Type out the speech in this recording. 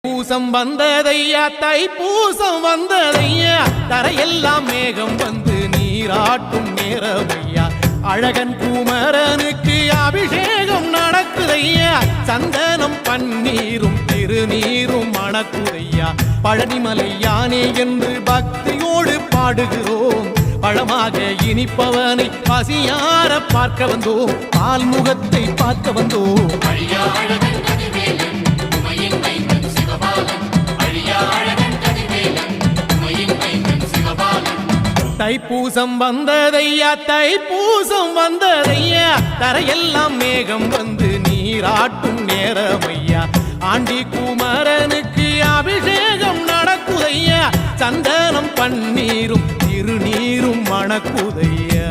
பூசம் வந்ததையா தைப்பூசம் வந்ததையா தரையெல்லாம் மேகம் வந்து நீராட்டும் நேரமையா அழகன் குமரனுக்கு அபிஷேகம் நடக்குதையா சந்தனம் பன்னீரும் திருநீரும் மணக்குதையா பழனிமலை யானே என்று பக்தியோடு பாடுகிறோம் பழமாக இனிப்பவனை பசியார பார்க்க வந்தோம் பால்முகத்தை பார்க்க வந்தோம் தைப்பூசம் வந்ததையா தைப்பூசம் வந்ததையா தரையெல்லாம் மேகம் வந்து நீராட்டும் நேரமையா ஆண்டி குமரனுக்கு அபிஷேகம் நடக்குதையா சந்தனம் பன்னீரும் திருநீரும் மணக்குதையா